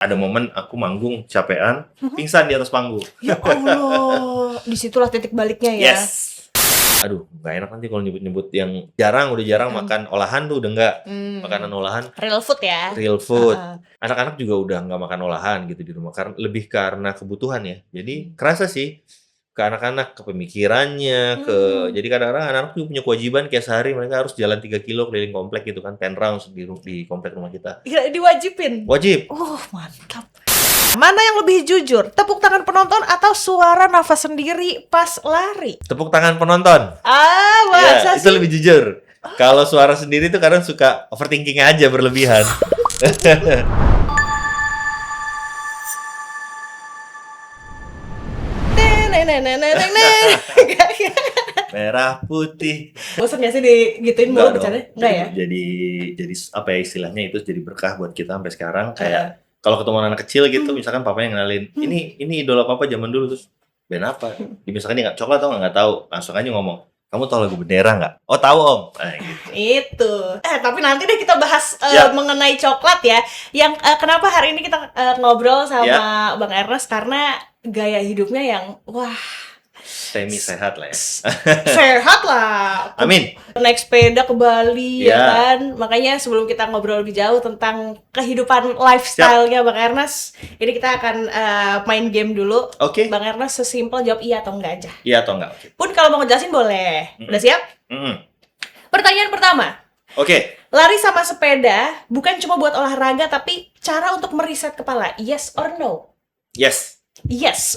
Ada momen aku manggung capean, Mhm. pingsan di atas panggung. Ya Allah, disitulah titik baliknya ya? Yes. Aduh, nggak enak nanti kalau nyebut-nyebut yang udah jarang makan olahan tuh, udah nggak. Makanan olahan, Real food ya? real food. Heeh. Anak-anak juga udah nggak makan olahan gitu di rumah, lebih karena kebutuhan ya. Jadi kerasa sih ke anak-anak, ke pemikirannya, jadi kadang-kadang anak-anak juga punya kewajiban kayak sehari mereka harus jalan 3 kilo keliling komplek gitu kan, 10 rounds di komplek rumah kita. Ya, diwajibin? Wajib. Mantap. Mana yang lebih jujur? Tepuk tangan penonton atau suara nafas sendiri pas lari? Tepuk tangan penonton. Masa Itu sih? lebih jujur. Kalau suara sendiri tuh kadang suka overthinking aja berlebihan. Merah putih. Bosan gak sih digituin mulu bercanda? Enggak ya? Jadi apa ya istilahnya, itu jadi berkah buat kita sampai sekarang. Kayak kalau ketemu anak kecil gitu, misalkan papanya ngenalin, ini idola papa zaman dulu, terus band apa? Misalkan dia nggak coklat atau nggak tahu, langsung aja ngomong, kamu tahu lagu Bendera nggak? Oh tahu om. Nah, gitu. Itu. Tapi nanti deh kita bahas mengenai coklat ya. Yang kenapa hari ini kita ngobrol sama Bang Ernest karena gaya hidupnya yang semi sehat lah ya. Sehat lah. Amin. Naik sepeda ke Bali ya kan. Makanya sebelum kita ngobrol lebih jauh tentang kehidupan lifestyle-nya Bang Ernest, ini kita akan main game dulu. Oke. Bang Ernest sesimpel jawab iya atau enggak aja. Iya atau enggak? Pun kalau mau ngejelasin boleh. Udah siap? Pertanyaan pertama. Oke. Lari sama sepeda bukan cuma buat olahraga tapi cara untuk mereset kepala. Yes or no? Yes. Yes.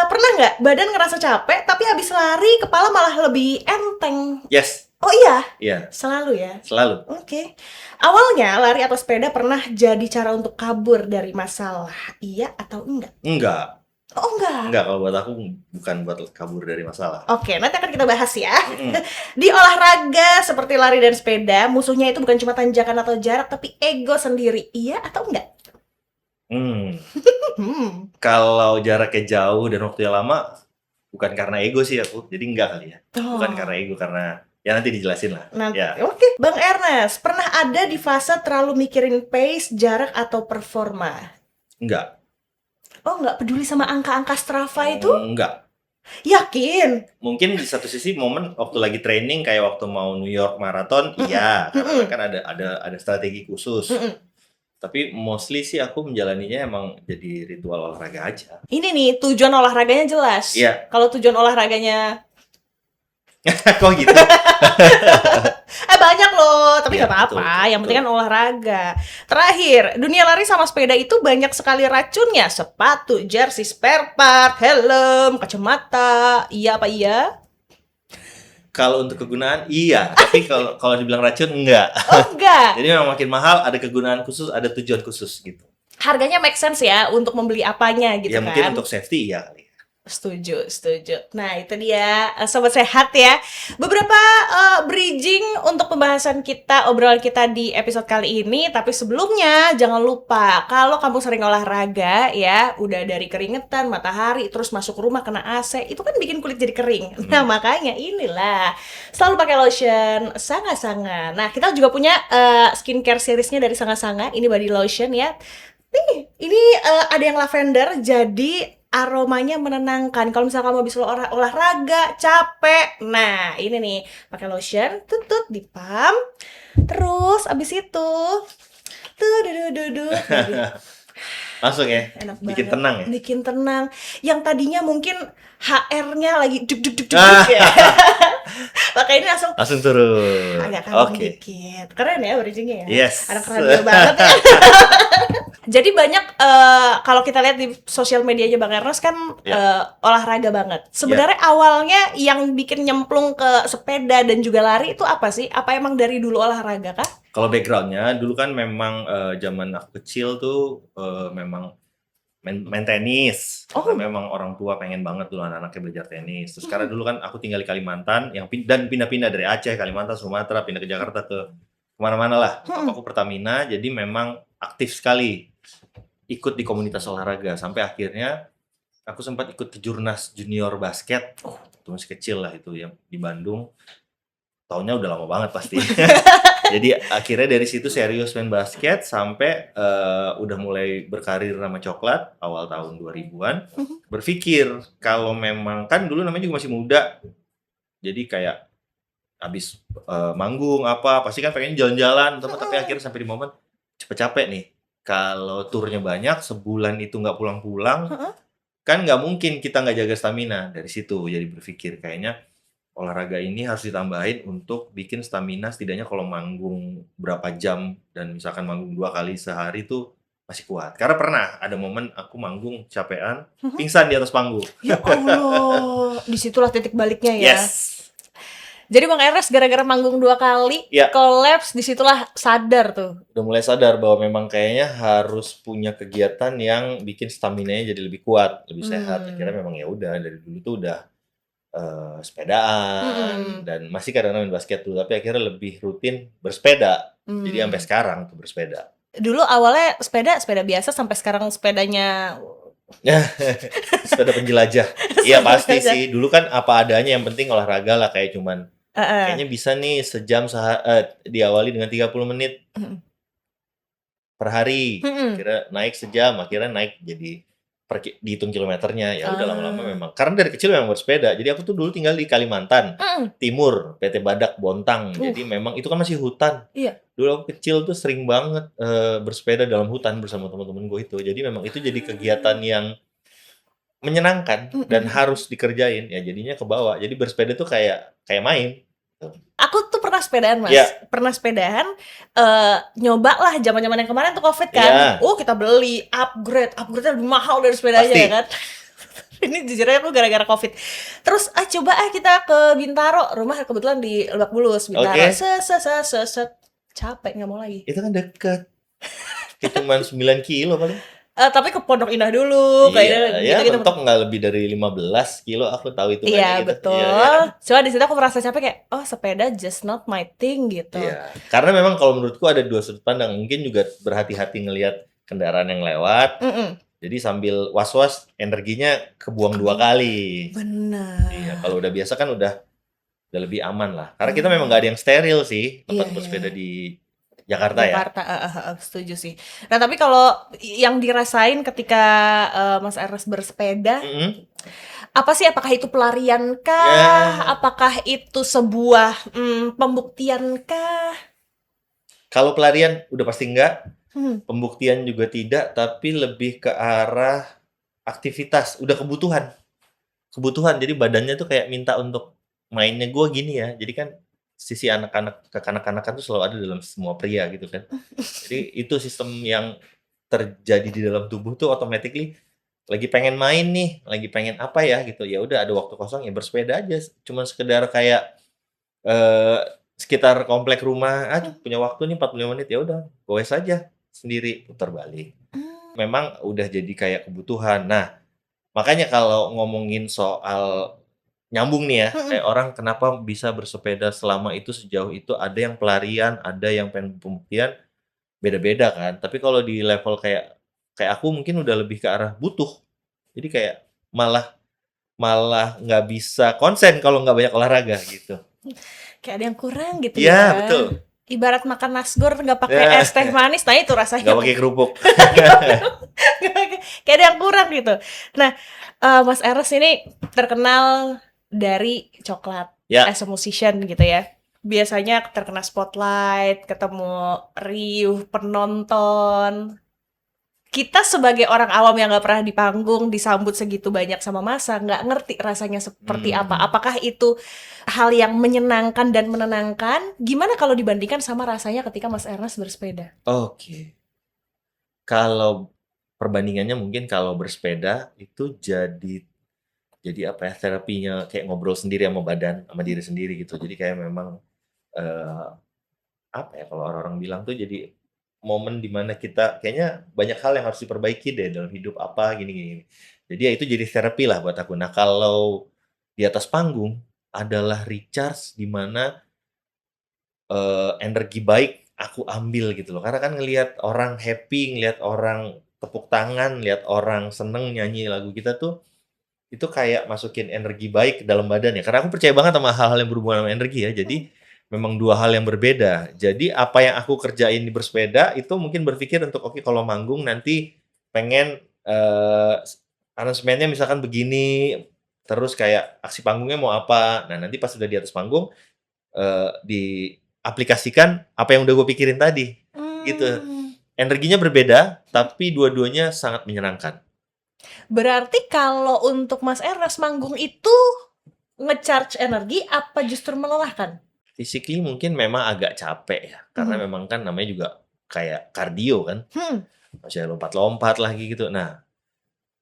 Pernah nggak badan ngerasa capek tapi habis lari kepala malah lebih enteng? Yes. Oh iya? Iya. Selalu ya? Selalu. Oke. Awalnya lari atau sepeda pernah jadi cara untuk kabur dari masalah. Iya atau enggak? Enggak. Oh enggak? Enggak, kalau buat aku bukan buat kabur dari masalah. Oke, nanti akan kita bahas ya. Di olahraga seperti lari dan sepeda, musuhnya itu bukan cuma tanjakan atau jarak tapi ego sendiri. Iya atau enggak? Kalau jaraknya jauh dan waktunya lama, bukan karena ego sih aku, jadi enggak kali ya. Bukan karena ego, karena ya nanti dijelasin lah. Oke. Bang Ernest, pernah ada di fase terlalu mikirin pace, jarak, atau performa? Enggak. Oh, nggak peduli sama angka-angka Strava itu? Enggak. Yakin? Mungkin di satu sisi momen waktu lagi training kayak waktu mau New York Marathon, iya, karena kan ada strategi khusus. Tapi mostly sih aku menjalaninya emang jadi ritual olahraga aja. Ini nih, tujuan olahraganya jelas. Iya. Kalau tujuan olahraganya kok gitu? banyak loh, tapi nggak apa-apa. Betul. Yang penting kan olahraga. Terakhir, dunia lari sama sepeda itu banyak sekali racunnya. Sepatu, jersey, spare part, helm, kacamata. Iya apa iya? Kalau untuk kegunaan iya, tapi kalau dibilang racun enggak. Oh enggak. Jadi memang makin mahal, ada kegunaan khusus, ada tujuan khusus gitu. Harganya make sense ya untuk membeli apanya gitu ya, kan. Mungkin untuk safety iya kali. Setuju. Nah itu dia Sobat Sehat ya. Beberapa bridging untuk pembahasan kita, obrolan kita di episode kali ini. Tapi sebelumnya jangan lupa, kalau kamu sering olahraga ya, udah dari keringetan, matahari, terus masuk rumah kena AC, itu kan bikin kulit jadi kering. Nah makanya inilah, selalu pakai lotion Sanga-Sanga. Nah kita juga punya skincare seriesnya dari Sanga-Sanga. Ini body lotion ya. Nih, ini ada yang lavender, jadi aromanya menenangkan. Kalau misalnya kamu habis olahraga, capek, nah ini nih, pakai lotion, tutut, dipam, terus abis itu, langsung ya, enak bikin banget. tenang ya. Bikin tenang. Yang tadinya mungkin HR-nya lagi duk ya. Makanya ini langsung turun. agak kalem dikit. Keren ya bridging-nya ya. Yes. Anak radio banget ya. Jadi banyak kalau kita lihat di sosial medianya Bang Ernest kan olahraga banget. Sebenarnya awalnya yang bikin nyemplung ke sepeda dan juga lari itu apa sih? Apa emang dari dulu olahraga kah? Kalau backgroundnya dulu kan memang zaman aku kecil tuh memang main tenis. Karena memang orang tua pengen banget dulu anak-anaknya belajar tenis. Terus karena dulu kan aku tinggal di Kalimantan, dan pindah-pindah dari Aceh, Kalimantan, Sumatera, pindah ke Jakarta, ke kemana-mana lah. Aku Pertamina, jadi memang aktif sekali ikut di komunitas olahraga. Sampai akhirnya aku sempat ikut Kejurnas Junior Basket. Itu masih kecil lah itu, yang di Bandung. Tahunnya udah lama banget pasti. Jadi akhirnya dari situ serius main basket sampai udah mulai berkarir sama Coklat awal tahun 2000-an. Berpikir kalau memang kan dulu namanya juga masih muda. Jadi kayak habis manggung apa pasti kan pengen jalan-jalan tapi akhirnya sampai di momen cepet capek nih. Kalau turnya banyak sebulan itu nggak pulang-pulang, kan nggak mungkin kita nggak jaga stamina. Dari situ jadi berpikir kayaknya olahraga ini harus ditambahin untuk bikin stamina setidaknya kalau manggung berapa jam dan misalkan manggung 2 kali sehari tuh masih kuat. Karena pernah ada momen aku manggung capean, pingsan di atas panggung. Ya Allah, disitulah titik baliknya ya. Yes. Jadi Bang Ernest gara-gara manggung 2 kali, Ya. collapse, disitulah sadar tuh. Udah mulai sadar bahwa memang kayaknya harus punya kegiatan yang bikin stamina-nya jadi lebih kuat, lebih sehat. Akhirnya memang ya udah dari dulu tuh udah sepedaan dan masih kadang-kadang main basket dulu, tapi akhirnya lebih rutin bersepeda. Jadi sampai sekarang tuh bersepeda. Dulu awalnya sepeda biasa sampai sekarang sepedanya Sepeda penjelajah. Iya pasti sih. Dulu kan apa adanya, yang penting olahraga lah, kayak cuman kayaknya bisa nih sejam diawali dengan 30 menit per hari. Akhirnya naik sejam, akhirnya naik jadi dihitung kilometernya. Ya udah lama-lama memang. Karena dari kecil memang bersepeda. Jadi aku tuh dulu tinggal di Kalimantan Timur, PT Badak Bontang. Jadi memang itu kan masih hutan. Iya. Dulu aku kecil tuh sering banget bersepeda dalam hutan bersama teman-teman gue itu. Jadi memang itu jadi kegiatan yang menyenangkan dan harus dikerjain. Ya jadinya kebawa. Jadi bersepeda tuh kayak main. Aku tuh pernah sepedaan, Mas. Ya. Pernah sepedaan, nyoba lah zaman-zaman yang kemarin tuh Covid kan. Ya. Kita beli upgrade-nya lebih mahal dari sepedanya Pasti. ya kan. Ini jujurnya aku gara-gara Covid. Terus coba kita ke Bintaro. Rumah kebetulan di Lebak Bulus, Bintaro. Oke. Set. Capek, nggak mau lagi. Itu kan deket. Kayak cuma 9 kilo paling. Tapi ke Pondok Indah dulu. Iya, ya mentok nggak lebih dari 15 kilo, aku tahu itu. Iya, gitu. betul. Iya. Cuma di situ aku merasa capek kayak, sepeda just not my thing gitu. Iya. Karena memang kalau menurutku ada 2 sudut pandang. Mungkin juga berhati-hati ngelihat kendaraan yang lewat. Jadi sambil was-was energinya kebuang 2 kali. Benar. Iya, kalau udah biasa kan udah lebih aman lah. Karena kita memang nggak ada yang steril sih tempat bersepeda di Jakarta ya. Setuju sih. Nah, tapi kalau yang dirasain ketika Mas Ernest bersepeda, apa sih? Apakah itu pelarian kah? Apakah itu sebuah pembuktian kah? Kalau pelarian udah pasti enggak. Pembuktian juga tidak, tapi lebih ke arah aktivitas, udah kebutuhan. Jadi badannya tuh kayak minta untuk mainnya gue gini ya. Jadi kan sisi kekanak-kanakan tuh selalu ada dalam semua pria gitu kan. Jadi itu sistem yang terjadi di dalam tubuh tuh automatically lagi pengen main nih, lagi pengen apa ya gitu. Ya udah ada waktu kosong ya bersepeda aja. Cuma sekedar kayak sekitar komplek rumah, punya waktu nih 45 menit, ya udah goes aja sendiri putar balik. Memang udah jadi kayak kebutuhan. Nah, makanya kalau ngomongin soal nyambung nih ya, kayak orang kenapa bisa bersepeda selama itu sejauh itu, ada yang pelarian, ada yang pengen pembuktian, beda-beda kan. Tapi kalau di level kayak aku mungkin udah lebih ke arah butuh. Jadi kayak malah nggak bisa konsen kalau nggak banyak olahraga gitu. Kayak ada yang kurang gitu Iya, ya. betul. Ibarat makan nasgor nggak pakai es teh manis, nah itu rasanya. Nggak pakai kerupuk. Kayak ada yang kurang gitu. Nah, Mas Ernest ini terkenal dari Coklat as a musician gitu ya. Biasanya terkena spotlight, ketemu riuh penonton. Kita sebagai orang awam yang nggak pernah di panggung disambut segitu banyak sama massa, nggak ngerti rasanya seperti apa. Apakah itu hal yang menyenangkan dan menenangkan? Gimana kalau dibandingkan sama rasanya ketika Mas Ernest bersepeda? Oke. Kalau perbandingannya mungkin kalau bersepeda itu jadi apa ya, terapinya kayak ngobrol sendiri sama badan, sama diri sendiri gitu. Jadi kayak memang apa ya, kalau orang-orang bilang tuh jadi momen dimana kita kayaknya banyak hal yang harus diperbaiki deh dalam hidup, apa gini. Jadi ya itu jadi terapi lah buat aku. Nah, kalau di atas panggung adalah recharge di mana energi baik aku ambil gitu loh. Karena kan ngelihat orang happy, ngelihat orang tepuk tangan, lihat orang seneng nyanyi lagu kita tuh, itu kayak masukin energi baik ke dalam badan ya. Karena aku percaya banget sama hal-hal yang berhubungan sama energi ya. Jadi memang dua hal yang berbeda. Jadi apa yang aku kerjain di bersepeda itu mungkin berpikir untuk oke kalau manggung nanti pengen aransemennya misalkan begini, terus kayak aksi panggungnya mau apa. Nah nanti pas udah di atas panggung diaplikasikan apa yang udah gue pikirin tadi, gitu. Energinya berbeda, tapi dua-duanya sangat menyenangkan. Berarti kalau untuk Mas Ernest manggung itu nge-charge energi apa justru melelahkan? Physically mungkin memang agak capek ya, karena memang kan namanya juga kayak kardio kan, masih lompat-lompat lagi gitu. Nah,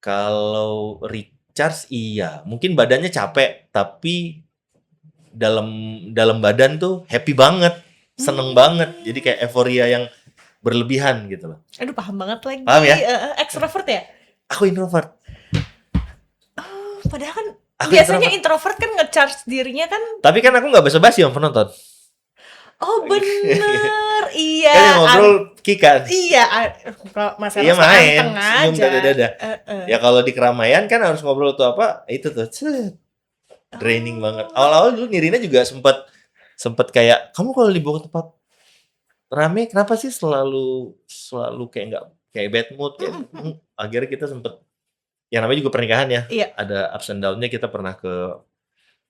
kalau recharge iya, mungkin badannya capek, tapi dalam badan tuh happy banget, seneng banget, jadi kayak euforia yang berlebihan gitu loh. Aduh paham banget lagi. Paham ya? Extrovert ya? Aku introvert. Padahal kan Aku biasanya introvert kan nge-charge dirinya kan. Tapi kan aku nggak basa-basi sama penonton. Oh bener, iya. Kan yang ngobrol Kikan. Iya, Mas Iya Eros main, anteng senyum aja. dada-dada. Ya kalau di keramaian kan harus ngobrol tuh apa, itu tuh draining banget. Awal-awal dulu Nirina juga sempet kayak, kamu kalau dibawa ke tempat rame kenapa sih selalu kayak nggak kayak bad mood kayak akhirnya kita sempet yang namanya juga pernikahan ya, Iya. ada ups and down-nya, kita pernah ke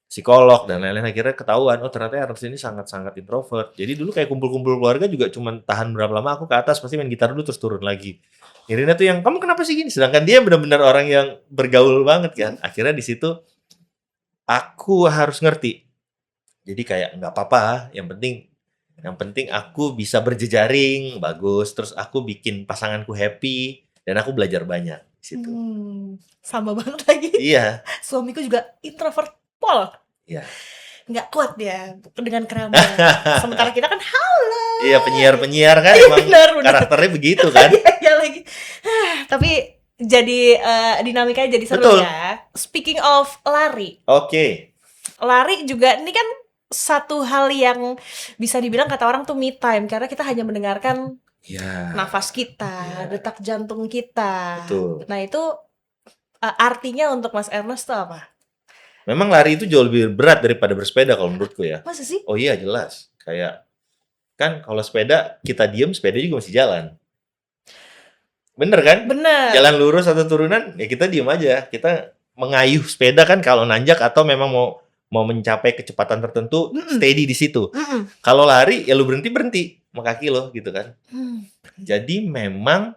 psikolog dan lain-lain, akhirnya ketahuan oh ternyata Ernest ini sangat-sangat introvert. Jadi dulu kayak kumpul-kumpul keluarga juga cuman tahan berapa lama, aku ke atas pasti main gitar dulu terus turun lagi. Nirina tuh yang kamu kenapa sih gini, sedangkan dia benar-benar orang yang bergaul banget kan. Akhirnya di situ aku harus ngerti. Jadi kayak nggak apa-apa, yang penting aku bisa berjejaring bagus, terus aku bikin pasanganku happy dan aku belajar banyak di situ. Sama banget lagi. Iya. Suamiku juga introvert pol. Iya. Nggak kuat dia dengan keramaian. Sementara kita kan halo. Iya, penyiar kan Iya, emang benar. karakternya begitu kan. Iya lagi. Tapi jadi dinamikanya jadi seru Betul. ya. Speaking of lari. Oke. Lari juga ini kan satu hal yang bisa dibilang kata orang tuh me time, karena kita hanya mendengarkan Ya. nafas kita, detak jantung kita. Betul. Nah itu artinya untuk Mas Ernest tuh apa? Memang lari itu jauh lebih berat daripada bersepeda kalau menurutku ya. Masa sih? Oh iya jelas. Kayak kan kalau sepeda kita diem, sepeda juga masih jalan. Bener kan? Bener. Jalan lurus atau turunan ya kita diem aja. Kita mengayuh sepeda kan kalau nanjak atau memang mau mencapai kecepatan tertentu, steady di situ. Kalau lari ya lu berhenti sama kaki lo gitu kan. Jadi memang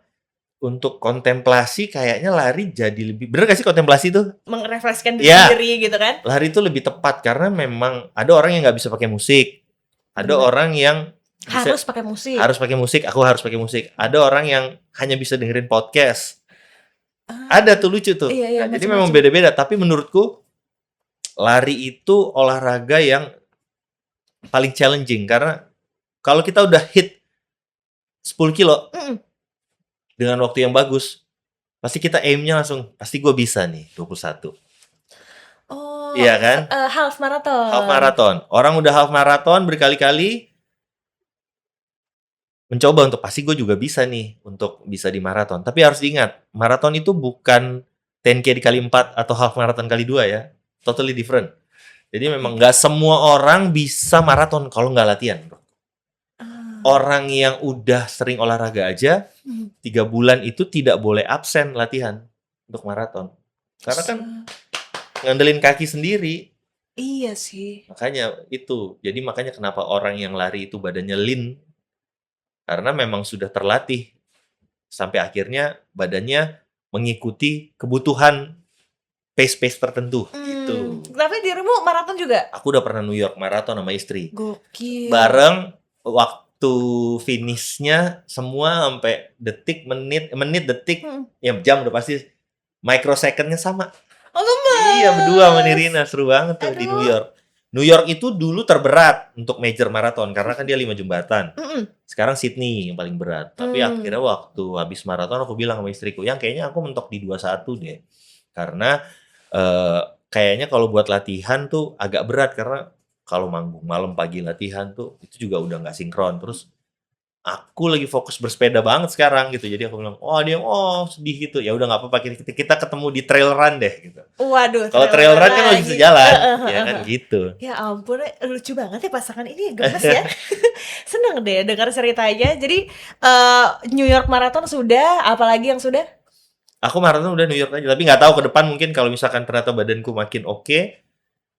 untuk kontemplasi kayaknya lari jadi lebih, bener gak sih kontemplasi itu? Merefreshkan diri sendiri gitu kan? Lari itu lebih tepat karena memang ada orang yang nggak bisa pakai musik, ada orang yang harus pakai musik. Aku harus pakai musik. Ada orang yang hanya bisa dengerin podcast. Ada tuh lucu tuh. Iya, jadi memang beda-beda. Tapi menurutku lari itu olahraga yang paling challenging karena kalau kita udah hit 10 kilo dengan waktu yang bagus, pasti kita aim-nya langsung, pasti gue bisa nih 21. Oh, iya kan? Half marathon. Half marathon. Orang udah half marathon berkali-kali mencoba untuk pasti gue juga bisa nih untuk bisa di maraton. Tapi harus diingat, maraton itu bukan 10K dikali 4 atau half marathon kali 2 ya. Totally different. Jadi memang nggak semua orang bisa maraton kalau nggak latihan. Orang yang udah sering olahraga aja 3 bulan itu tidak boleh absen latihan untuk maraton. Karena kan ngandelin kaki sendiri. Iya sih. Makanya itu. Jadi makanya kenapa orang yang lari itu badannya lean. Karena memang sudah terlatih. Sampai akhirnya badannya mengikuti kebutuhan pace-pace tertentu. Gitu. Tapi dirimu maraton juga? Aku udah pernah New York maraton sama istri. Gokil. Bareng waktu finishnya semua sampai detik, menit, detik, ya jam udah pasti microsecond-nya sama. Oh, gemes. Iya, berdua sama Nirina, seru banget tuh di New York. New York itu dulu terberat untuk major marathon karena kan dia 5 jembatan. Sekarang Sydney yang paling berat. Tapi akhirnya waktu habis maraton aku bilang sama istriku, yang kayaknya aku mentok di 21 deh. Karena kayaknya kalau buat latihan tuh agak berat karena kalau manggung malam pagi latihan tuh itu juga udah nggak sinkron. Terus aku lagi fokus bersepeda banget sekarang gitu. Jadi aku bilang, "Oh, dia sedih gitu." Ya udah nggak apa-apa, kita ketemu di trail run deh gitu. Waduh, Kalau trail run kan masih lagi. bisa jalan, ya kan gitu. Ya ampun, lucu banget ya pasangan ini, gemes ya. Seneng deh dengar ceritanya. Jadi New York Marathon sudah, apalagi yang sudah? Aku maraton udah New York aja, tapi nggak tahu ke depan mungkin kalau misalkan ternyata badanku makin oke,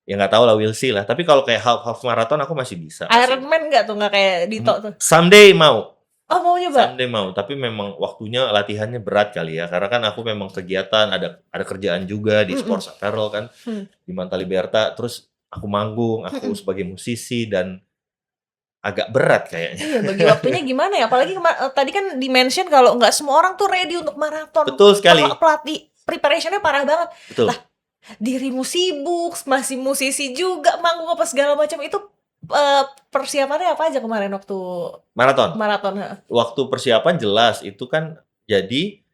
ya nggak tahu lah, we'll see lah. Tapi kalau kayak half marathon aku masih bisa. Ironman nggak tuh, nggak kayak Dito tuh? Someday mau. Oh, mau nyoba? Someday mau, tapi memang waktunya latihannya berat kali ya. Karena kan aku memang kegiatan, ada kerjaan juga di sports apparel kan, di Manta Liberta. Terus aku manggung, aku sebagai musisi dan agak berat kayaknya. Iya, bagi waktunya gimana ya? Apalagi tadi kan di-mention kalau nggak semua orang tuh ready untuk maraton. Betul sekali. Pelatih preparation-nya parah banget. Betul. Lah, dirimu sibuk, masih musisi juga, manggung apa segala macam itu persiapannya apa aja kemarin waktu maraton? Waktu persiapan jelas itu kan jadi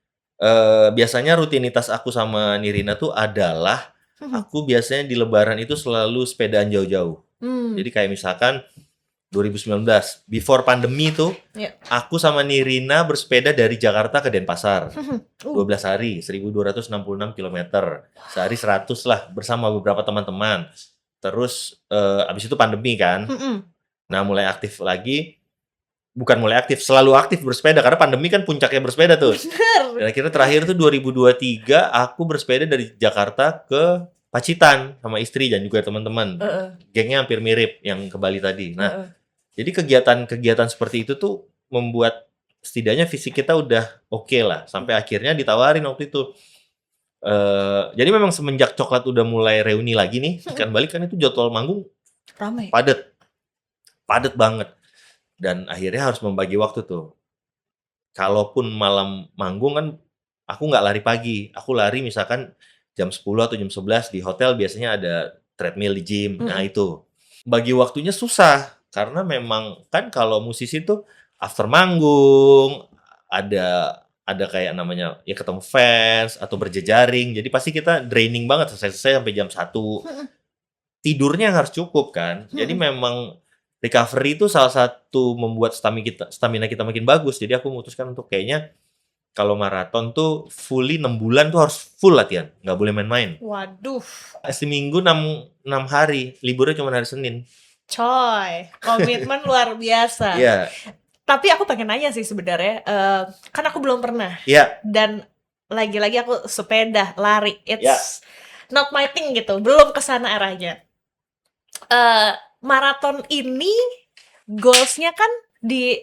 biasanya rutinitas aku sama Nirina tuh adalah aku biasanya di Lebaran itu selalu sepedaan jauh-jauh. Jadi kayak misalkan 2019 before pandemi tuh aku sama Nirina bersepeda dari Jakarta ke Denpasar 12 hari 1266 km sehari 100 lah bersama beberapa teman-teman. Terus abis itu pandemi kan. Nah mulai aktif lagi, bukan mulai aktif, selalu aktif bersepeda karena pandemi kan puncaknya bersepeda tuh. Dan akhirnya terakhir tuh 2023 aku bersepeda dari Jakarta ke Pacitan sama istri dan juga teman-teman. Gengnya hampir mirip yang ke Bali tadi. Nah, jadi kegiatan-kegiatan seperti itu tuh membuat setidaknya fisik kita udah oke lah. Sampai akhirnya ditawarin waktu itu. Jadi memang semenjak Coklat udah mulai reuni lagi nih, ikan balik kan itu jadwal manggung ramai. Padet banget. Dan akhirnya harus membagi waktu tuh. Kalaupun malam manggung kan aku nggak lari pagi. Aku lari misalkan jam 10 atau jam 11 di hotel biasanya ada treadmill di gym. Nah itu. Bagi waktunya susah. Karena memang kan kalau musisi tuh after manggung, ada kayak namanya ya ketemu fans atau berjejaring. Jadi pasti kita draining banget selesai sampai jam 1. Tidurnya harus cukup kan. Jadi memang recovery itu salah satu membuat stamina kita makin bagus. Jadi aku memutuskan untuk kayaknya kalau maraton tuh fully 6 bulan tuh harus full latihan, nggak boleh main-main. Waduh. Seminggu 6 hari, liburnya cuma hari Senin. Coy, komitmen luar biasa. Iya. Tapi aku pengen nanya sih sebenarnya, kan aku belum pernah. Iya. Dan lagi-lagi aku sepeda, lari, it's not my thing gitu, belum kesana arahnya. Maraton ini goals-nya kan di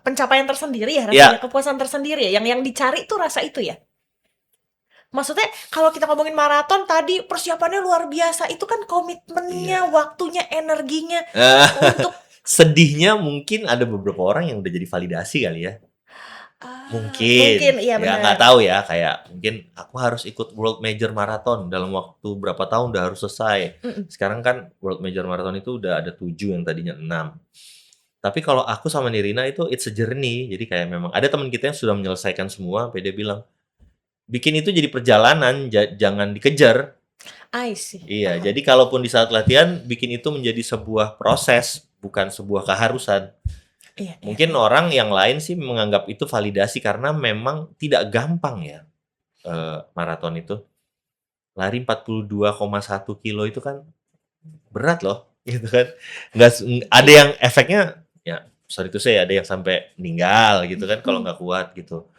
pencapaian tersendiri ya, rasanya kepuasan tersendiri ya. Yang dicari tuh rasa itu ya. Maksudnya kalau kita ngomongin maraton tadi persiapannya luar biasa, itu kan komitmennya, waktunya, energinya untuk sedihnya mungkin ada beberapa orang yang udah jadi validasi kali ya. Mungkin iya benar. Ya nggak tahu ya, kayak mungkin aku harus ikut World Major Marathon dalam waktu berapa tahun udah harus selesai. Sekarang kan World Major Marathon itu udah ada 7 yang tadinya 6. Tapi kalau aku sama Nirina itu it's a journey. Jadi kayak memang ada teman kita yang sudah menyelesaikan semua, sampai dia bilang bikin itu jadi perjalanan, jangan dikejar. I see. Iya, jadi kalaupun di saat latihan bikin itu menjadi sebuah proses, bukan sebuah keharusan. Mungkin orang yang lain sih menganggap itu validasi karena memang tidak gampang ya maraton itu. Lari 42,1 kilo itu kan berat loh, gitu kan. Nggak ada yang efeknya ya, sorry itu saya ada yang sampai meninggal gitu kan kalau nggak kuat gitu.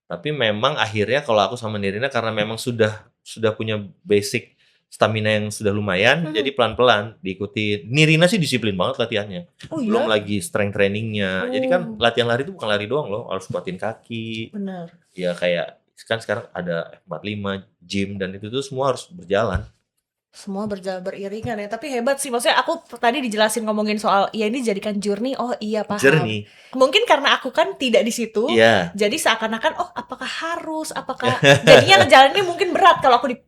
Tapi memang akhirnya kalau aku sama Nirina karena memang sudah punya basic stamina yang sudah lumayan, jadi pelan-pelan diikuti. Nirina sih disiplin banget latihannya. Belum lagi strength trainingnya. Jadi kan latihan lari itu bukan lari doang loh, harus kuatin kaki. Benar. Ya kayak kan sekarang ada F45, gym dan itu tuh semua harus berjalan. Semua berjalan beriringan ya, tapi hebat sih. Maksudnya aku tadi dijelasin ngomongin soal ya ini jadikan journey. Oh iya paham. Journey. Mungkin karena aku kan tidak di situ. Jadi seakan-akan apakah harus, jadinya ngejalannya mungkin berat kalau aku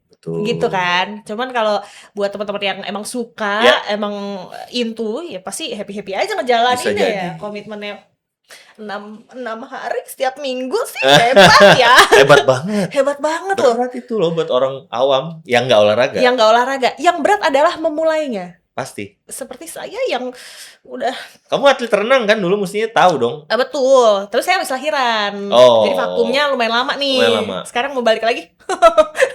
gitu kan. Cuman kalau buat teman-teman yang emang suka, emang into ya pasti happy-happy aja ngejalanin ya. Komitmennya 6 hari setiap minggu sih hebat ya. Hebat banget loh. Berat itu loh buat orang awam yang nggak olahraga. Yang berat adalah memulainya. Pasti. Seperti saya yang udah Kamu atlet renang kan dulu mestinya tahu dong. betul. Terus saya habis lahiran. Oh. Jadi vakumnya lumayan lama nih. Lumayan lama. Sekarang mau balik lagi.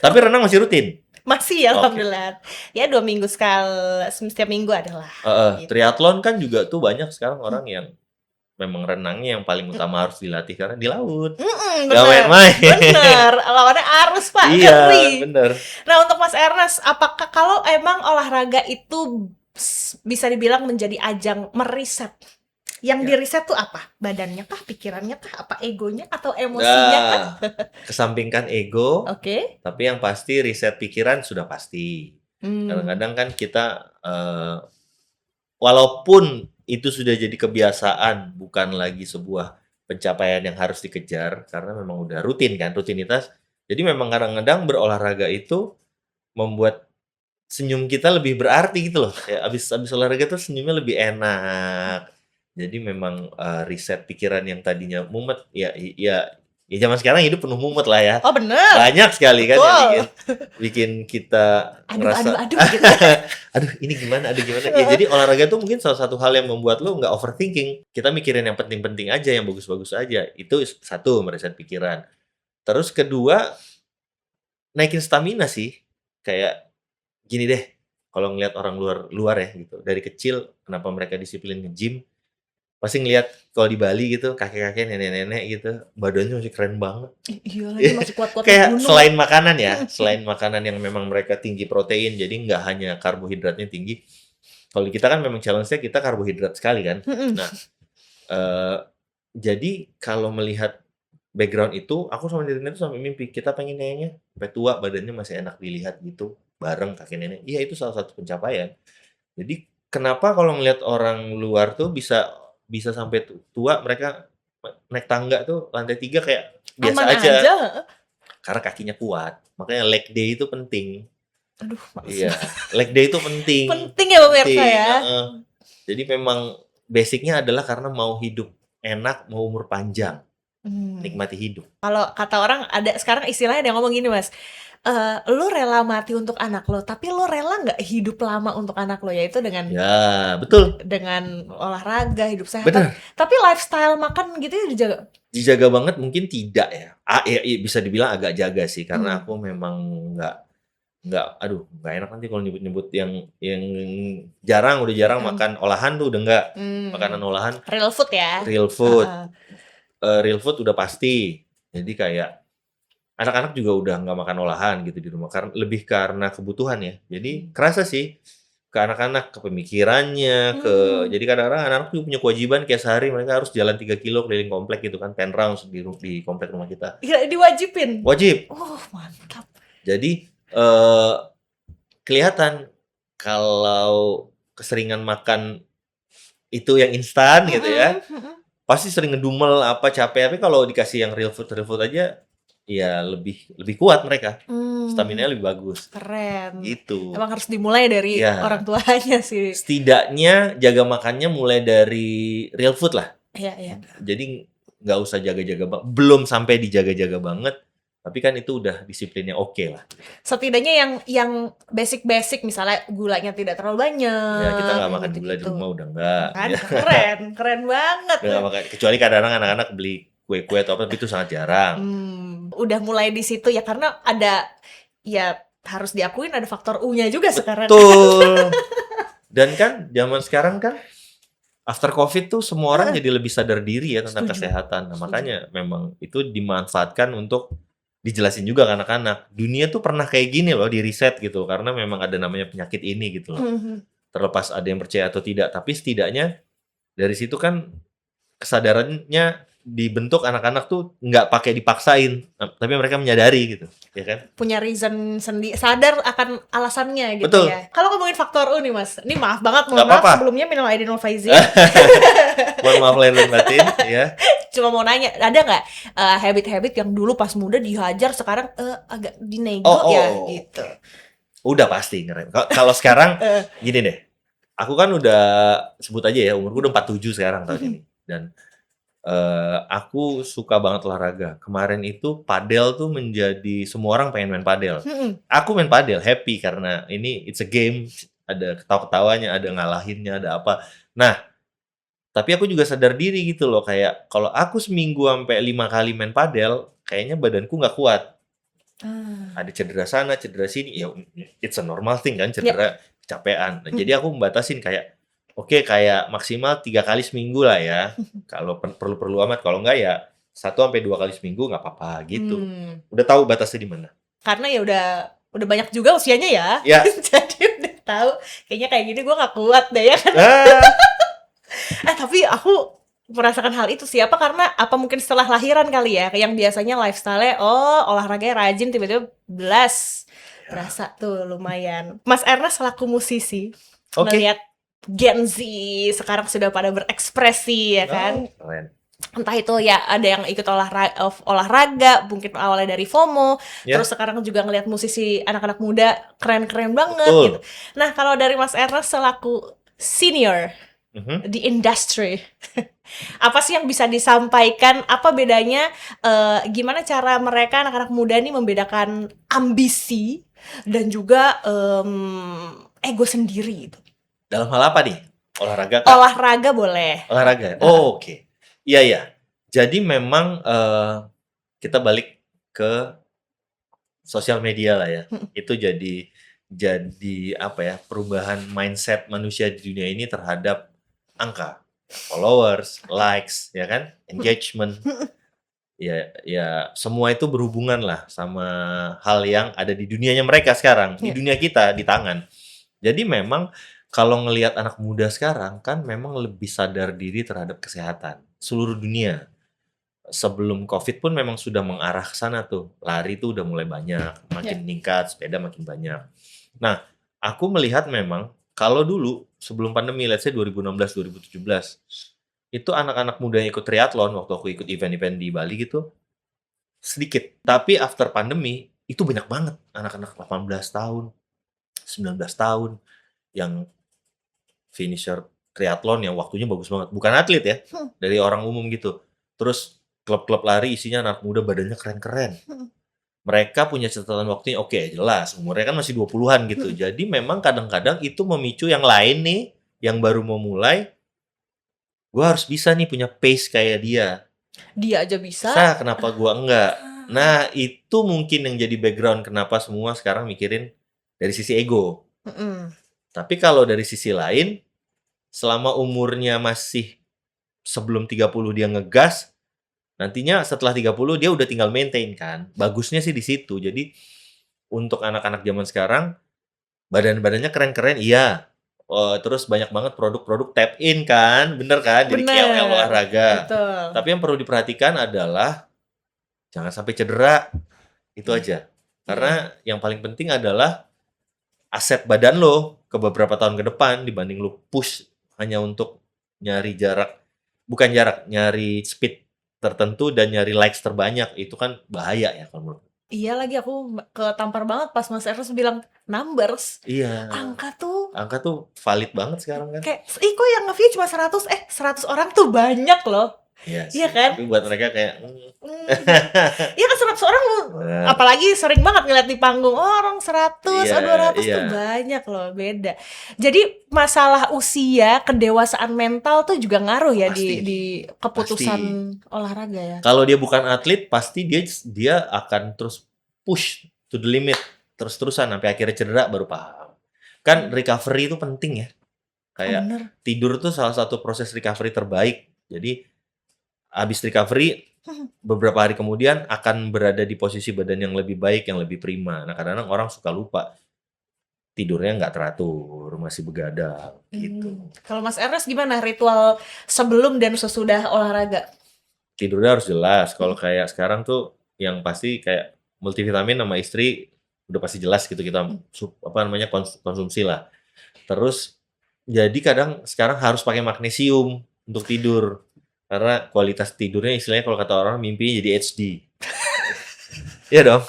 Tapi renang masih rutin. Masih ya, Oke. alhamdulillah. Ya 2 minggu sekali, setiap minggu adalah. Gitu. Triathlon kan juga tuh banyak sekarang orang yang memang renangnya yang paling utama harus dilatih karena di laut. Gak Bener. main-main. Bener. Lawannya arus, Pak. Iya, Ngeri. bener. Nah, untuk Mas Ernest, apakah kalau emang olahraga itu bisa dibilang menjadi ajang meriset? Yang Ya. diriset tuh apa? Badannya kah? Pikirannya kah? Apa egonya? Atau emosinya kah? Kesampingkan ego, Oke. tapi yang pasti riset pikiran sudah pasti. Kadang-kadang kan kita walaupun itu sudah jadi kebiasaan, bukan lagi sebuah pencapaian yang harus dikejar karena memang udah rutin kan, rutinitas. Jadi memang kadang-kadang berolahraga itu membuat senyum kita lebih berarti gitu loh. Ya abis olahraga tuh senyumnya lebih enak. Jadi memang riset pikiran yang tadinya mumet ya zaman sekarang hidup penuh mumet lah ya. Oh, bener. Banyak sekali kan Betul. yang bikin kita ngerasa Aduh gitu. aduh ini gimana, ya jadi olahraga tuh mungkin salah satu hal yang membuat lo nggak overthinking. Kita mikirin yang penting-penting aja, yang bagus-bagus aja. Itu satu, mereset pikiran. Terus kedua, naikin stamina sih. Kayak gini deh, kalau ngelihat orang luar ya gitu, dari kecil kenapa mereka disiplin nge-gym, pasti ngelihat kalau di Bali gitu, kakek-kakek, nenek-nenek gitu, badannya masih keren banget. Iya lagi masih kuat-kuat Kayak gunung. selain makanan ya, selain makanan yang memang mereka tinggi protein, jadi nggak hanya karbohidratnya tinggi. Kalau kita kan memang challenge-nya kita karbohidrat sekali kan. Nah, jadi kalau melihat background itu, aku sama diri itu sampai mimpi kita pengen kayaknya sampai tua badannya masih enak dilihat gitu, bareng kakek nenek. Iya itu salah satu pencapaian. Jadi kenapa kalau ngelihat orang luar tuh bisa sampai tua mereka naik tangga tuh lantai 3 kayak biasa Aman aja. aja. Karena kakinya kuat. Makanya leg day itu penting. Aduh, males. Iya, leg day itu penting. Penting ya pemirsa Penting, ya. Jadi memang basicnya adalah karena mau hidup enak, mau umur panjang, nikmati hidup. Kalau kata orang ada sekarang istilahnya ada yang ngomong gini Mas, lu rela mati untuk anak lo, tapi lo rela nggak hidup lama untuk anak lo, yaitu dengan Ya, betul. dengan olahraga, hidup sehat. Benar. Tapi lifestyle makan gitu ya dijaga. Dijaga banget mungkin tidak ya. Ya bisa dibilang agak jaga sih karena aku memang nggak enak nanti kalau nyebut-nyebut yang udah jarang makan olahan tuh udah nggak. Makanan olahan Real food ya. real food. Real food udah pasti. Jadi kayak anak-anak juga udah nggak makan olahan gitu di rumah lebih karena kebutuhan ya. Jadi kerasa sih ke anak-anak, ke pemikirannya, jadi kadang-kadang anak-anak juga punya kewajiban kayak sehari mereka harus jalan 3 kilo keliling komplek gitu kan, 10 rounds di komplek rumah kita. Iya, diwajibin. Wajib. Oh, mantap. Jadi kelihatan kalau keseringan makan itu yang instan gitu ya. Pasti sering ngedumel apa capek, tapi kalau dikasih yang real food aja ya lebih kuat mereka. Stamina-nya lebih bagus. Keren. Gitu. Emang harus dimulai dari orang tuanya sih. Setidaknya jaga makannya mulai dari real food lah. Iya. Jadi nggak usah jaga-jaga, belum sampai dijaga-jaga banget, tapi kan itu udah disiplinnya oke lah. Setidaknya yang basic misalnya gulanya tidak terlalu banyak. Ya kita nggak makan gula di rumah udah nggak. Kan Ya. keren banget. Nggak makan, kecuali kadang-kadang anak-anak beli kue-kue atau apa, tapi itu sangat jarang. Udah mulai di situ ya karena ada ya harus diakuin ada faktor U-nya juga sekarang. Betul. Dan kan zaman sekarang kan after COVID tuh semua orang jadi lebih sadar diri ya tentang kesehatan. Nah, makanya memang itu dimanfaatkan untuk dijelasin juga ke anak-anak. Dunia tuh pernah kayak gini loh, di riset gitu. Karena memang ada namanya penyakit ini gitu loh. Terlepas ada yang percaya atau tidak, tapi setidaknya dari situ kan kesadarannya dibentuk anak-anak tuh nggak pakai dipaksain, tapi mereka menyadari gitu, ya kan? Punya reason sendiri, sadar akan alasannya gitu. Betul. Ya. Kalau ngomongin faktor U nih Mas, ini maaf banget, Nggak mohon maaf apa-apa. sebelumnya minal aidin wal faizin. Mohon maaf lahir dan batin, ya. Cuma mau nanya, ada nggak habit-habit yang dulu pas muda dihajar, sekarang agak dinego ya gitu? Udah pasti ngeren. Kalau sekarang gini deh, aku kan udah sebut aja ya umurku udah 47 sekarang tahun ini, dan aku suka banget olahraga. Kemarin itu padel tuh menjadi semua orang pengen main padel. Aku main padel happy karena ini it's a game. ada ketawa-ketawanya, ada ngalahinnya, ada apa. Nah, tapi aku juga sadar diri gitu loh, kayak kalau aku seminggu sampai 5 kali main padel, kayaknya badanku nggak kuat. Ah. Ada cedera sana, cedera sini, ya it's a normal thing kan, Ya. cedera, kecapean. Nah, jadi aku membatasin kayak, oke, kayak maksimal 3 kali seminggu lah ya, kalau perlu-perlu amat, kalau enggak ya 1 sampai 2 kali seminggu nggak apa-apa gitu. Udah tahu batasnya di mana. Karena ya udah banyak juga usianya ya. Ya. Jadi udah tahu kayaknya kayak gini gue nggak kuat deh ya kan. Tapi aku merasakan hal itu sih, karena mungkin setelah lahiran kali ya, yang biasanya lifestyle-nya olahraganya rajin, tiba-tiba berasa tuh lumayan. Mas Ernest selaku musisi, Oke. ngelihat Gen Z sekarang sudah pada berekspresi ya kan. Keren. Entah itu ya ada yang ikut olahraga, mungkin awalnya dari FOMO, terus sekarang juga ngelihat musisi anak-anak muda keren-keren banget gitu. Nah, kalau dari Mas Ernest selaku senior di industri, apa sih yang bisa disampaikan? Apa bedanya? Gimana cara mereka anak-anak muda nih membedakan ambisi dan juga ego sendiri gitu? Dalam hal apa nih? Olahraga? Olahraga boleh. Olahraga. Oke. Iya. Jadi memang kita balik ke sosial media lah ya. Itu jadi apa ya? Perubahan mindset manusia di dunia ini terhadap angka, followers, likes, ya kan, engagement. Ya semua itu berhubungan lah sama hal yang ada di dunianya mereka sekarang, di dunia kita di tangan. Jadi memang kalau ngelihat anak muda sekarang kan memang lebih sadar diri terhadap kesehatan seluruh dunia. Sebelum COVID pun memang sudah mengarah ke sana tuh. Lari tuh udah mulai banyak, makin meningkat, sepeda makin banyak. Nah, aku melihat memang kalau dulu sebelum pandemi, let's say 2016, 2017, itu anak-anak muda yang ikut triathlon waktu aku ikut event-event di Bali gitu, sedikit. Tapi after pandemi, itu banyak banget anak-anak 18 tahun, 19 tahun yang finisher triathlon yang waktunya bagus banget. Bukan atlet ya, dari orang umum gitu. Terus klub-klub lari isinya anak muda badannya keren-keren. Mereka punya catatan waktunya oke, jelas. Umurnya kan masih 20-an gitu. Jadi memang kadang-kadang itu memicu yang lain nih, yang baru mau mulai, gue harus bisa nih punya pace kayak dia. Dia aja bisa. Kenapa gue enggak? Nah, itu mungkin yang jadi background kenapa semua sekarang mikirin dari sisi ego. Tapi kalau dari sisi lain, selama umurnya masih sebelum 30 dia ngegas, nantinya setelah 30 dia udah tinggal maintain kan. Bagusnya sih di situ. Jadi untuk anak-anak zaman sekarang badan-badannya keren-keren, iya. Terus banyak banget produk-produk tap in kan, bener kan? Jadi KOL olahraga. Betul. Tapi yang perlu diperhatikan adalah jangan sampai cedera. Itu aja. Karena yang paling penting adalah aset badan lo ke beberapa tahun ke depan dibanding lo push hanya untuk nyari nyari speed tertentu dan nyari likes terbanyak, itu kan bahaya ya kalau menurut. Iya lagi, aku ketampar banget pas Mas Ernest bilang numbers. Iya. Angka tuh valid banget sekarang kan. Kayak, kok yang nge-view cuma 100? 100 orang tuh banyak loh. Iya kan? Tapi buat mereka kayak Iya kan 100 orang apalagi sering banget ngeliat di panggung, orang 100, 200 tuh banyak loh, beda. Jadi masalah usia, kedewasaan mental tuh juga ngaruh ya di keputusan olahraga ya. Kalau dia bukan atlet, pasti dia akan terus push to the limit terus-terusan sampai akhirnya cedera baru paham. Kan recovery itu penting ya. Kayak tidur tuh salah satu proses recovery terbaik. Jadi habis recovery, beberapa hari kemudian akan berada di posisi badan yang lebih baik, yang lebih prima. Nah, kadang-kadang orang suka lupa. Tidurnya nggak teratur, masih begadang, gitu. Kalau Mas Ernest gimana ritual sebelum dan sesudah olahraga? Tidurnya harus jelas. Kalau kayak sekarang tuh, yang pasti kayak multivitamin sama istri, udah pasti jelas gitu kita konsumsi lah. Terus, jadi kadang sekarang harus pakai magnesium untuk tidur. Karena kualitas tidurnya istilahnya kalau kata orang mimpinya jadi HD. Iya dong?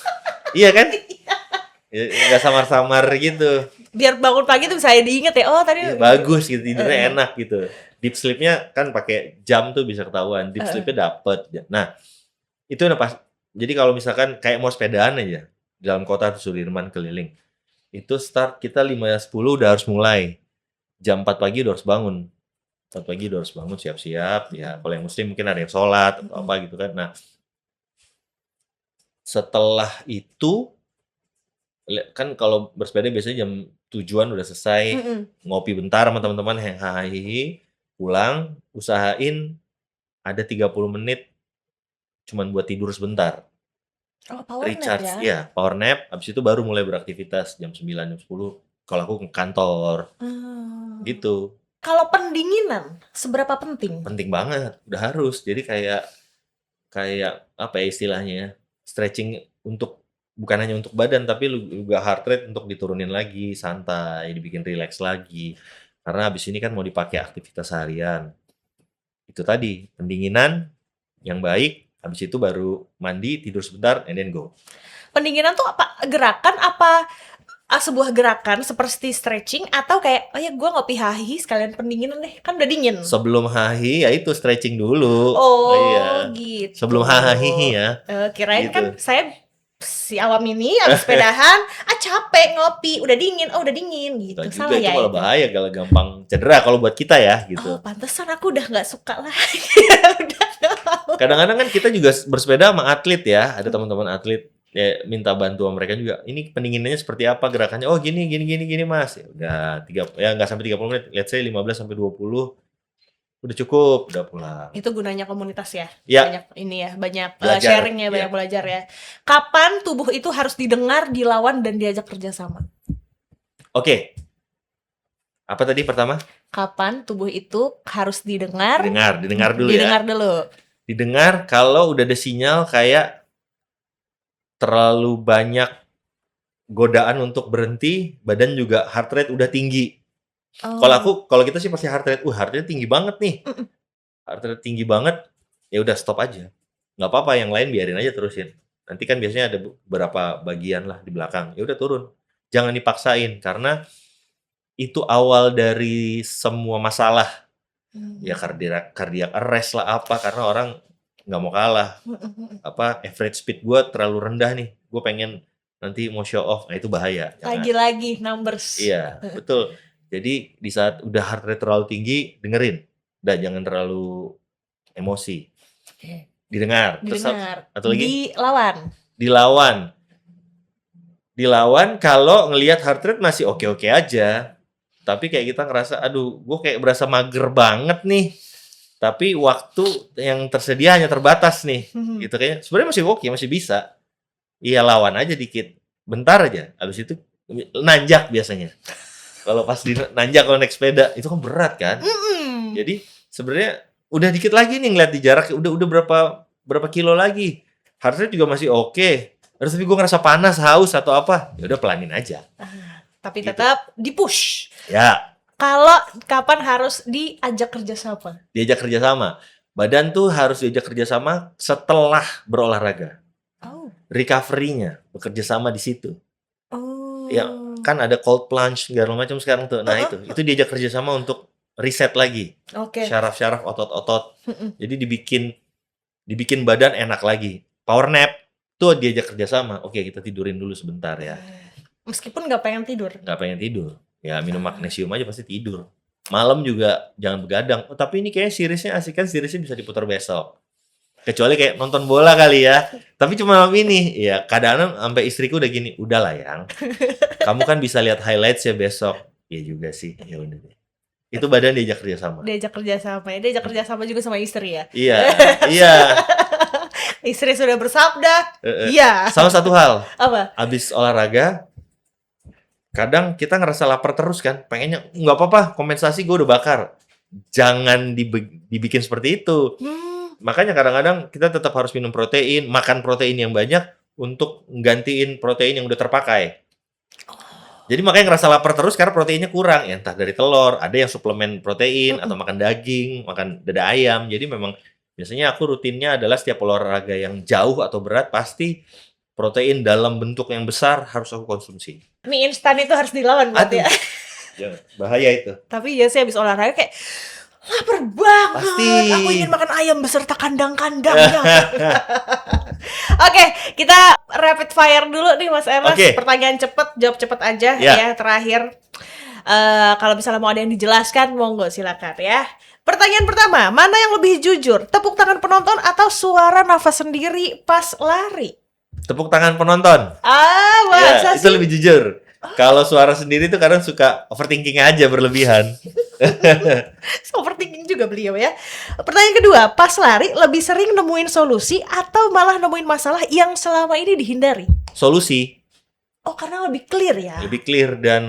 Iya kan? Nggak samar-samar gitu. Biar bangun pagi tuh bisa diinget ya, tadi bagus gitu, tidurnya enak gitu. Deep sleep-nya kan pakai jam tuh bisa ketahuan. Deep sleep-nya dapet. Nah, itu udah pas. Jadi kalau misalkan kayak mau sepedaan aja, dalam kota tuh Sudirman keliling. Itu start kita 5.10 udah harus mulai. Jam 4 pagi udah harus bangun. 4 pagi udah harus bangun siap-siap. Ya kalau yang muslim mungkin ada yang sholat atau apa gitu kan. Nah, setelah itu kan kalau bersepeda biasanya jam 7-an udah selesai, ngopi bentar sama teman-teman, hahaha, pulang, usahain ada 30 menit cuman buat tidur sebentar. Oh, power nap Recharge, ya? ya, power nap, habis itu baru mulai beraktivitas jam 9, jam 10 kalau aku ke kantor, gitu. Kalau pendinginan, seberapa penting? Penting banget, udah harus. Jadi kayak apa ya istilahnya, stretching untuk bukan hanya untuk badan, tapi juga heart rate untuk diturunin lagi, santai, dibikin rileks lagi. Karena habis ini kan mau dipakai aktivitas harian. Itu tadi, pendinginan yang baik, habis itu baru mandi, tidur sebentar, and then go. Pendinginan tuh apa? Gerakan apa? Sebuah gerakan seperti stretching atau kayak oh ya gue ngopi hahi sekalian pendinginan deh, kan udah dingin. Sebelum hahi ya itu stretching dulu. Oh, iya. gitu. Sebelum hahi ya. Kirain Gitu. kan saya si awam ini habis sepedahan, capek ngopi, udah dingin, udah dingin gitu. Nah, Salah juga itu ya malah itu. bahaya kalau gampang cedera kalau buat kita ya gitu. Oh, pantesan aku udah nggak suka lagi. Udah nggak mau. Kadang-kadang kan kita juga bersepeda sama atlet ya, ada teman-teman atlet ya minta bantuan mereka juga. Ini pendinginannya seperti apa gerakannya? Oh gini Mas. Ya udah nggak sampai 30 menit, let's say 15 sampai 20 udah cukup, udah pulang. Itu gunanya komunitas ya. Ya. Banyak ini ya, banyak Belajar, sharing ya, iya. banyak belajar ya. Kapan tubuh itu harus didengar, dilawan dan diajak kerjasama? Oke. Apa tadi pertama? Kapan tubuh itu harus didengar? Didengar dulu ya. Didengar dulu. Didengar kalau udah ada sinyal kayak terlalu banyak godaan untuk berhenti, badan juga heart rate udah tinggi. Oh. Kalau kita sih pasti heart rate tinggi banget nih. Heart rate tinggi banget, ya udah stop aja. Nggak apa-apa, yang lain biarin aja terusin. Nanti kan biasanya ada beberapa bagian lah di belakang. Ya udah turun. Jangan dipaksain karena itu awal dari semua masalah. Ya cardiac arrest lah apa karena orang nggak mau kalah. Average speed gue terlalu rendah nih. Gue pengen nanti mau show off, nah itu bahaya. Lagi-lagi numbers. Iya, betul. Jadi di saat udah heart rate terlalu tinggi, dengerin. Udah jangan terlalu emosi. Didengar. Terus atau lagi? Dilawan kalau ngelihat heart rate masih oke-oke aja. Tapi kayak kita ngerasa, aduh, gue kayak berasa mager banget nih. Tapi waktu yang tersedia hanya terbatas nih. Gitu kayaknya. Sebenarnya masih oke, masih bisa. Iya, lawan aja dikit. Bentar aja. Habis itu nanjak biasanya. Kalau pas nanjak kalau naik sepeda itu kan berat kan. Jadi sebenarnya udah dikit lagi nih ngeliat di jarak udah berapa kilo lagi. Harusnya juga masih oke. Terus tapi gue ngerasa panas, haus atau apa. Ya udah pelanin aja. Tapi Gitu. tetap di-push. Ya. Kalau kapan harus diajak kerjasama? Diajak kerjasama. Badan tuh harus diajak kerjasama setelah berolahraga. Oh. Recovery-nya bekerja sama di situ. Oh. Ya, kan ada cold plunge segala macam sekarang tuh. Nah, itu diajak kerjasama untuk reset lagi. Oke. Syaraf-syaraf, otot-otot. Jadi dibikin badan enak lagi. Power nap tuh diajak kerjasama. Oke, kita tidurin dulu sebentar ya. Meskipun nggak pengen tidur. Nggak pengen tidur. Ya minum magnesium aja pasti tidur. Malam juga jangan begadang. Oh, tapi ini kayaknya seriesnya asik kan, seriesnya bisa diputar besok. Kecuali kayak nonton bola kali ya. Tapi cuma malam ini. Ya kadang-kadang sampai istriku udah gini, udahlah yang. Kamu kan bisa lihat highlights ya besok. Ya juga sih. Ya udah deh. Itu badan diajak kerjasama. Diajak kerjasama ya. Diajak kerjasama juga sama istri ya. Iya. Iya. Istri sudah bersabda. Iya. Sama satu hal. Apa? Abis olahraga, kadang kita ngerasa lapar terus kan. Pengennya, nggak apa-apa, kompensasi gue udah bakar. Jangan dibikin seperti itu. Makanya kadang-kadang kita tetap harus minum protein, makan protein yang banyak untuk nggantiin protein yang udah terpakai. Jadi makanya ngerasa lapar terus karena proteinnya kurang. Ya, entah dari telur, ada yang suplemen protein, atau makan daging, makan dada ayam. Jadi memang biasanya aku rutinnya adalah setiap olahraga yang jauh atau berat, pasti protein dalam bentuk yang besar harus aku konsumsi. Mie instan itu harus dilawan berarti ya. Jangan, bahaya itu. Tapi ya sih habis olahraga kayak Lapar banget. Pasti. Aku ingin makan ayam beserta kandang-kandangnya. Oke, kita rapid fire dulu nih Mas Ernest. Oke. Pertanyaan cepet, jawab cepet aja ya terakhir. Kalau misalnya mau ada yang dijelaskan, monggo silakan ya. Pertanyaan pertama, mana yang lebih jujur? Tepuk tangan penonton atau suara nafas sendiri pas lari? Tepuk tangan penonton. Masa Itu sih? lebih jujur. Kalau suara sendiri tuh kadang suka overthinking aja berlebihan. Overthinking juga beliau ya. Pertanyaan kedua, pas lari lebih sering nemuin solusi atau malah nemuin masalah yang selama ini dihindari? Solusi Oh, karena lebih clear ya. lebih clear dan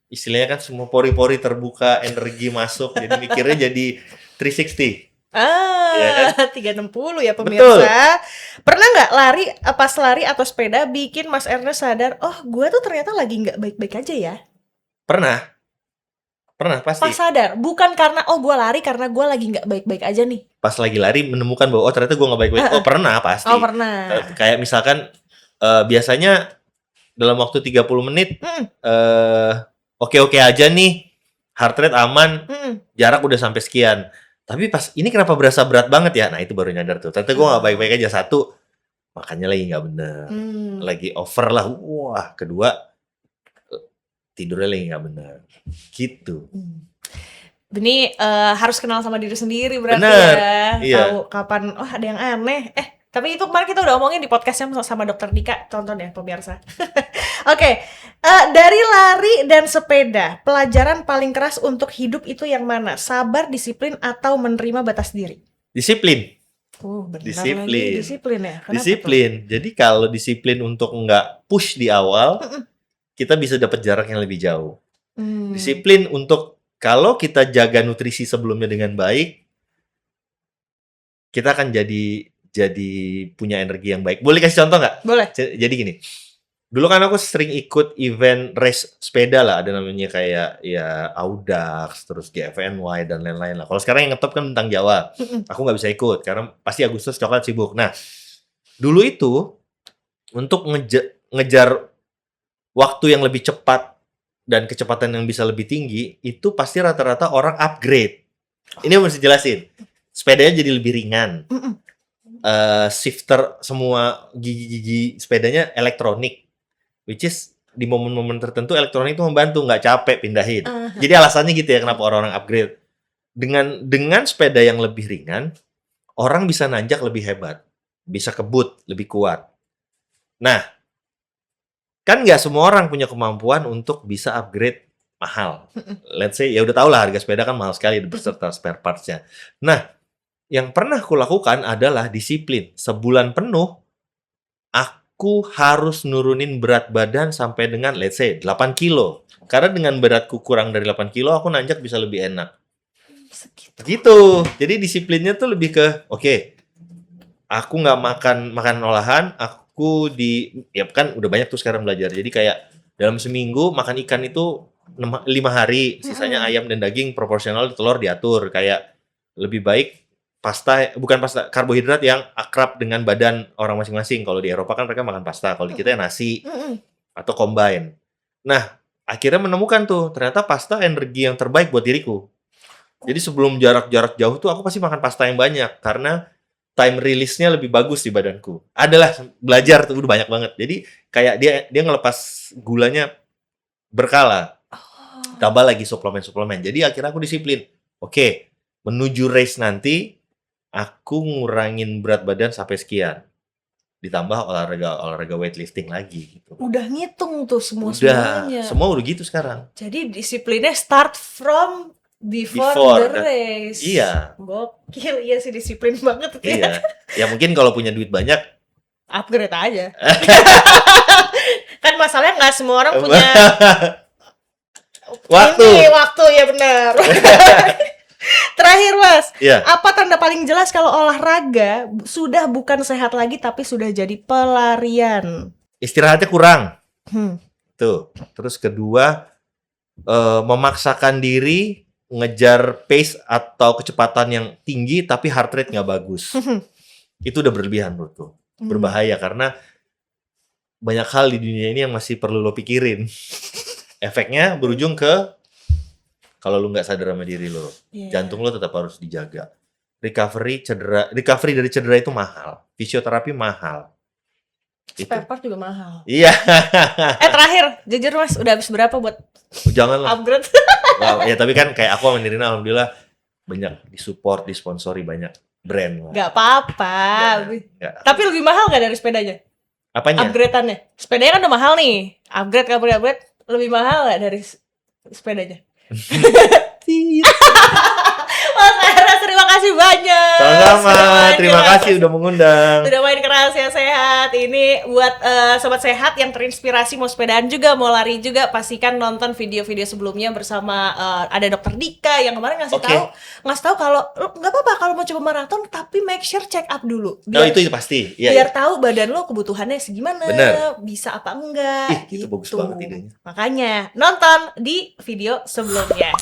istilahnya kan semua pori-pori terbuka, energi masuk, jadi mikirnya jadi 360. Iya 360 ya pemirsa. Pernah nggak lari, pas lari atau sepeda bikin Mas Ernest sadar, oh gue tuh ternyata lagi nggak baik-baik aja ya? Pernah pasti. Pas sadar, bukan karena oh gue lari karena gue lagi nggak baik-baik aja nih. Pas lagi lari menemukan bahwa oh ternyata gue nggak baik-baik. Oh pernah pasti. Oh pernah. Kayak misalkan biasanya dalam waktu 30 menit oke-oke aja nih, heart rate aman, jarak udah sampai sekian. Tapi pas ini kenapa berasa berat banget ya? Nah itu baru nyadar tuh. Ternyata gue nggak baik-baik aja. Satu, makannya lagi nggak bener, lagi over lah. Wah, kedua tidurnya lagi nggak bener. Gitu. Ini harus kenal sama diri sendiri berarti Bener, ya. iya. Tahu kapan ada yang aneh. Tapi itu kemarin kita udah omongin di podcastnya sama Dokter Dika, tonton ya pemirsa. Oke, dari lari dan sepeda, pelajaran paling keras untuk hidup itu yang mana? Sabar, disiplin, atau menerima batas diri? Disiplin. Benar Disiplin. lagi disiplin ya. Kenapa Disiplin. Jadi kalau disiplin untuk nggak push di awal, kita bisa dapat jarak yang lebih jauh. tuh? Disiplin untuk kalau kita jaga nutrisi sebelumnya dengan baik, kita akan jadi punya energi yang baik. Boleh kasih contoh nggak? Boleh. Jadi gini, dulu kan aku sering ikut event race sepeda lah, ada namanya kayak ya Audax, terus GFNY dan lain-lain lah. Kalau sekarang yang ngetop kan Bentang Jawa, aku nggak bisa ikut karena pasti Agustus coklat sibuk. Nah, dulu itu untuk ngejar waktu yang lebih cepat dan kecepatan yang bisa lebih tinggi, itu pasti rata-rata orang upgrade. Ini yang mesti jelasin. Sepedanya jadi lebih ringan. Shifter semua gigi-gigi sepedanya elektronik, which is di momen-momen tertentu elektronik itu membantu, nggak capek pindahin. Jadi alasannya gitu ya kenapa orang-orang upgrade. Dengan sepeda yang lebih ringan, orang bisa nanjak lebih hebat, bisa kebut lebih kuat. Nah, kan nggak semua orang punya kemampuan untuk bisa upgrade mahal. Let's say ya udah tau lah harga sepeda kan mahal sekali beserta spare parts-nya. Nah, yang pernah aku lakukan adalah disiplin. Sebulan penuh, aku harus nurunin berat badan sampai dengan, let's say, 8 kilo. Karena dengan beratku kurang dari 8 kilo, aku nanjak bisa lebih enak. Gitu. Jadi disiplinnya tuh lebih ke, oke, aku nggak makan olahan, ya kan udah banyak tuh sekarang belajar. Jadi kayak dalam seminggu makan ikan itu 5 hari, sisanya ayam dan daging proporsional, telur diatur. Kayak lebih baik bukan pasta karbohidrat yang akrab dengan badan orang masing-masing. Kalau di Eropa kan mereka makan pasta, kalau di kita ya nasi atau combine. Nah, akhirnya menemukan tuh ternyata pasta energi yang terbaik buat diriku. Jadi sebelum jarak jauh tuh aku pasti makan pasta yang banyak karena time release-nya lebih bagus di badanku. Adalah belajar tuh udah banyak banget. Jadi kayak dia ngelepas gulanya berkala. Tambah lagi suplemen. Jadi akhirnya aku disiplin. Oke, menuju race nanti aku ngurangin berat badan sampai sekian. Ditambah olahraga weightlifting lagi gitu. Udah ngitung tuh semuanya. Semua udah gitu sekarang. Jadi disiplinnya start from before the race. Iya. Gokil, iya sih disiplin banget tuh Iya. Ya mungkin kalau punya duit banyak upgrade aja. Kan masalahnya nggak semua orang punya waktu ya benar. Terakhir Mas, apa tanda paling jelas kalau olahraga sudah bukan sehat lagi tapi sudah jadi pelarian? Istirahatnya kurang. Tuh. Terus kedua, memaksakan diri ngejar pace atau kecepatan yang tinggi tapi heart rate nggak bagus. Itu udah berlebihan menurutku. Berbahaya karena banyak hal di dunia ini yang masih perlu lo pikirin. Efeknya berujung ke kalau lu nggak sadar sama diri lu. Iya. Jantung lu tetap harus dijaga. Recovery dari cedera itu mahal. Fisioterapi mahal. Spare part juga mahal. Iya. Terakhir, jujur Mas, udah habis berapa buat Janganlah. upgrade? Wow, ya tapi kan kayak aku sama Nirina alhamdulillah banyak disupport, disponsori banyak brand lah. Gak apa-apa. Nggak. Tapi lebih mahal gak dari sepedanya? Apanya? Upgrade-annya. Sepedanya kan udah mahal nih. Upgrade. Lebih mahal gak dari sepedanya? Mas Eras, terima kasih banyak. Sama-sama. Sudah main Terima ke kasih udah mengundang. Sudah main ke Rahasia Sehat. Ini buat sobat sehat yang terinspirasi mau sepedaan juga, mau lari juga, pastikan nonton video-video sebelumnya bersama ada Dokter Dika yang kemarin ngasih tahu kalau nggak apa-apa kalau mau coba maraton, tapi make sure check up dulu. Oh itu pasti. Iya, Biar tahu badan lo kebutuhannya segimana, Bener. bisa apa enggak. Ih, itu bagus banget idenya. Makanya nonton di video sebelumnya.